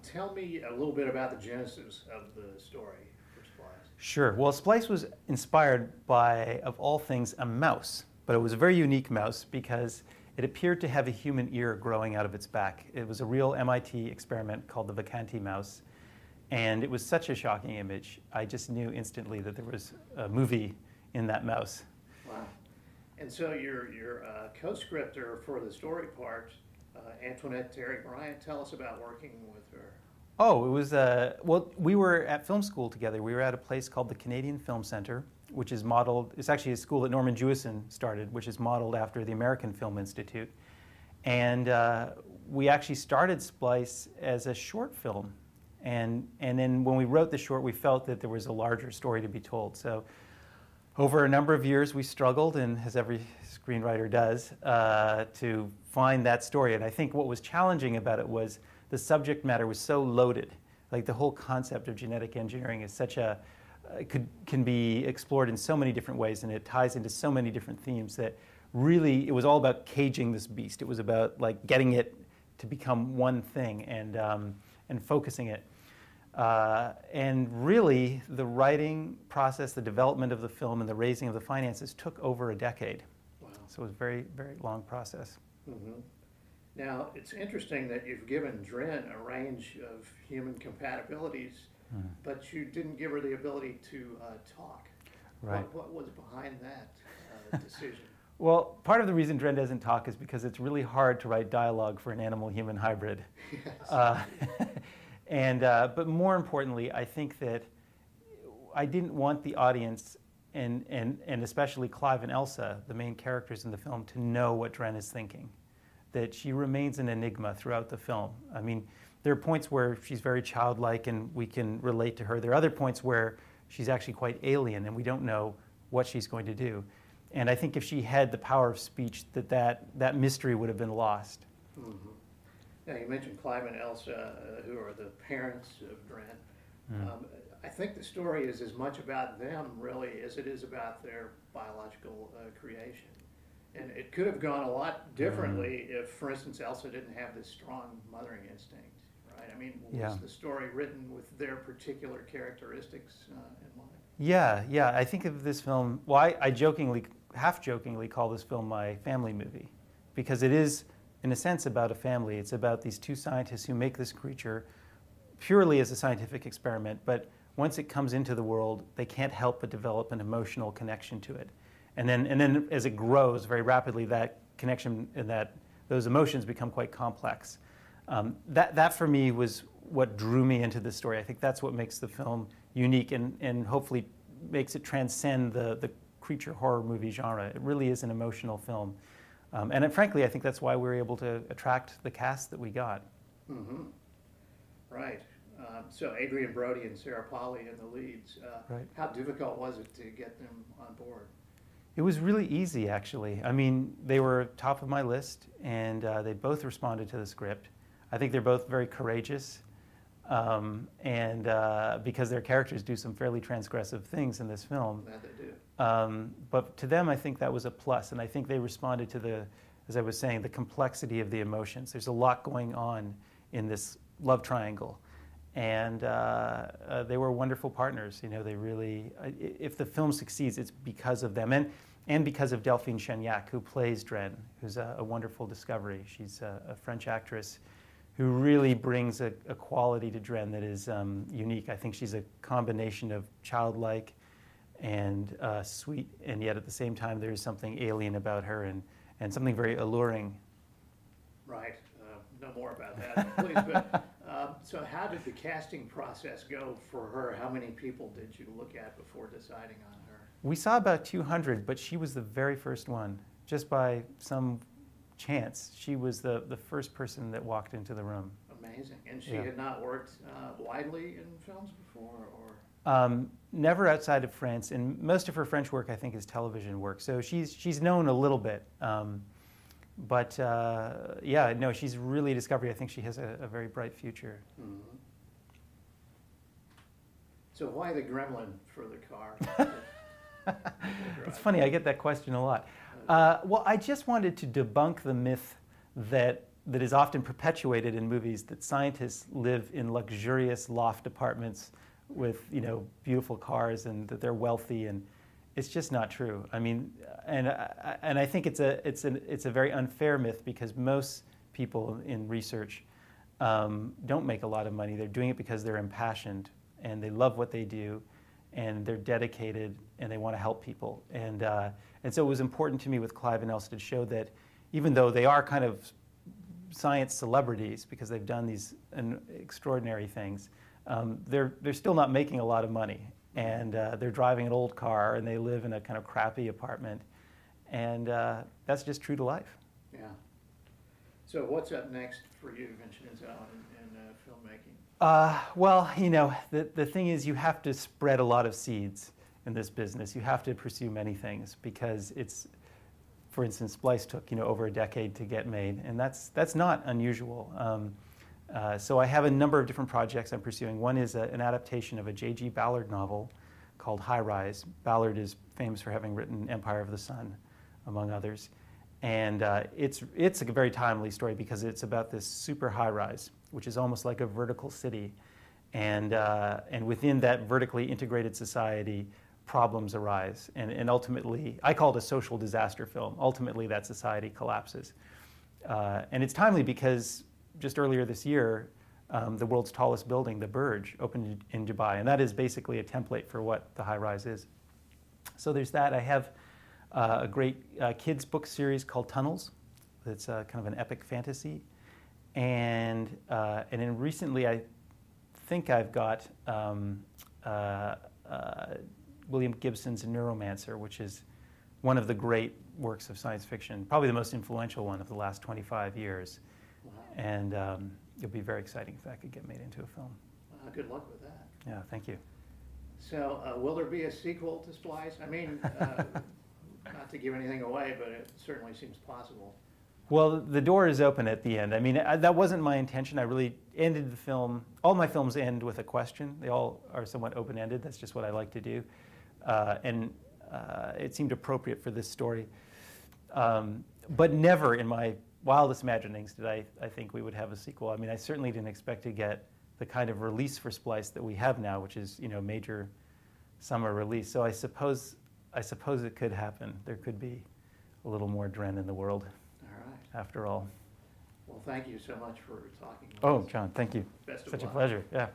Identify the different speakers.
Speaker 1: Tell me a little bit about the genesis of the story for Splice.
Speaker 2: Sure. Well, Splice was inspired by, of all things, a mouse. But it was a very unique mouse because it appeared to have a human ear growing out of its back. It was a real MIT experiment called the Vacanti mouse. And it was such a shocking image. I just knew instantly that there was a movie in that mouse.
Speaker 1: Wow. And so your co-scripter for the story part, Antoinette Terry Bryant, tell us about working with her.
Speaker 2: Oh, it was, well, we were at film school together. We were at a place called the Canadian Film Center, which is modeled, it's actually a school that Norman Jewison started, which is modeled after the American Film Institute. And we actually started Splice as a short film. And then when we wrote the short, we felt that there was a larger story to be told. So over a number of years, we struggled, and as every screenwriter does, to find that story. And I think what was challenging about it was the subject matter was so loaded. Like the whole concept of genetic engineering is such a, can be explored in so many different ways, and it ties into so many different themes that really it was all about caging this beast. It was about like getting it to become one thing and focusing it. And really, the writing process, the development of the film, and the raising of the finances took over a decade.
Speaker 1: Wow.
Speaker 2: So it was a very, very long process.
Speaker 1: Mm-hmm. Now, it's interesting that you've given Dren a range of human compatibilities, but you didn't give her the ability to talk.
Speaker 2: Right.
Speaker 1: What was behind that decision?
Speaker 2: Well, part of the reason Dren doesn't talk is because it's really hard to write dialogue for an animal-human hybrid.
Speaker 1: Yes.
Speaker 2: But more importantly, I think that I didn't want the audience, and especially Clive and Elsa, the main characters in the film, to know what Dren is thinking. That she remains an enigma throughout the film. I mean, there are points where she's very childlike and we can relate to her. There are other points where she's actually quite alien and we don't know what she's going to do. And I think if she had the power of speech, that mystery would have been lost.
Speaker 1: Mm-hmm. Now, you mentioned Clive and Elsa, who are the parents of Dren. I think the story is as much about them, really, as it is about their biological creation. And it could have gone a lot differently if, for instance, Elsa didn't have this strong mothering instinct, right? I mean, was the story written with their particular characteristics in mind?
Speaker 2: Yeah. I think of this film, well, I jokingly, half-jokingly call this film my family movie, because it is, in a sense, about a family. It's about these two scientists who make this creature purely as a scientific experiment, but once it comes into the world, they can't help but develop an emotional connection to it. And then as it grows very rapidly, that connection and those emotions become quite complex. That for me was what drew me into this story. I think that's what makes the film unique and hopefully makes it transcend the creature horror movie genre. It really is an emotional film. Frankly, I think that's why we were able to attract the cast that we got.
Speaker 1: Mm-hmm. Right. So Adrian Brody and Sarah Polley in the leads.
Speaker 2: Right.
Speaker 1: How difficult was it to get them on board?
Speaker 2: It was really easy, actually. I mean, they were top of my list, and they both responded to the script. I think they're both very courageous, because their characters do some fairly transgressive things in this film.
Speaker 1: That they do.
Speaker 2: But to them, I think that was a plus, and I think they responded to as I was saying, the complexity of the emotions. There's a lot going on in this love triangle. And they were wonderful partners. You know, they really, if the film succeeds, it's because of them. And because of Delphine Chagnac, who plays Dren, who's a wonderful discovery. She's a French actress who really brings a quality to Dren that is unique. I think she's a combination of childlike and sweet, and yet at the same time there is something alien about her and something very alluring.
Speaker 1: Right. No more about that, please. But, so how did the casting process go for her? How many people did you look at before deciding on her?
Speaker 2: We saw about 200, but she was the very first one. Just by some chance, she was the first person that walked into the room.
Speaker 1: Amazing. And she had not worked widely in films before? Or?
Speaker 2: Never outside of France, and most of her French work, I think, is television work. So she's known a little bit. No, she's really a discovery. I think she has a very bright future.
Speaker 1: Mm-hmm. So why the gremlin for the car?
Speaker 2: It's funny, I get that question a lot. Well, I just wanted to debunk the myth that that is often perpetuated in movies, that scientists live in luxurious loft apartments with, you know, beautiful cars and that they're wealthy, and it's just not true. I mean, and I think it's a very unfair myth, because most people in research don't make a lot of money. They're doing it because they're impassioned and they love what they do, and they're dedicated and they want to help people. And so it was important to me with Clive and Elsa to show that even though they are kind of science celebrities because they've done these extraordinary things, they're still not making a lot of money, and they're driving an old car and they live in a kind of crappy apartment, and that's just true to life.
Speaker 1: Yeah. So what's up next for you, Vincenzo, in filmmaking?
Speaker 2: Well, you know, the thing is, you have to spread a lot of seeds in this business. You have to pursue many things, because it's, for instance, Splice took, you know, over a decade to get made, and that's not unusual. So I have a number of different projects I'm pursuing. One is an adaptation of a J.G. Ballard novel called High Rise. Ballard is famous for having written Empire of the Sun, among others. And it's a very timely story, because it's about this super high rise, which is almost like a vertical city. And within that vertically integrated society, problems arise. And ultimately, I call it a social disaster film. Ultimately, that society collapses. And it's timely because just earlier this year, the world's tallest building, the Burj, opened in Dubai. And that is basically a template for what the high rise is. So there's that. I have a great kids book series called Tunnels. That's kind of an epic fantasy. And then recently, I think I've got William Gibson's Neuromancer, which is one of the great works of science fiction, probably the most influential one of the last 25 years.
Speaker 1: Wow.
Speaker 2: And it'll be very exciting if that could get made into a film.
Speaker 1: Good luck with that.
Speaker 2: Yeah, thank you.
Speaker 1: So will there be a sequel to Splice? I mean, not to give anything away, but it certainly seems possible.
Speaker 2: Well, the door is open at the end. I mean, that wasn't my intention. I really ended the film. All my films end with a question. They all are somewhat open-ended. That's just what I like to do. And it seemed appropriate for this story. But never in my wildest imaginings did I think we would have a sequel. I mean, I certainly didn't expect to get the kind of release for Splice that we have now, which is, you know, major summer release. So I suppose it could happen. There could be a little more Dren in the world. After all.
Speaker 1: Well, thank you so much for talking with us.
Speaker 2: Oh, John, thank you.
Speaker 1: Best of
Speaker 2: Such
Speaker 1: luck.
Speaker 2: a pleasure. Yeah.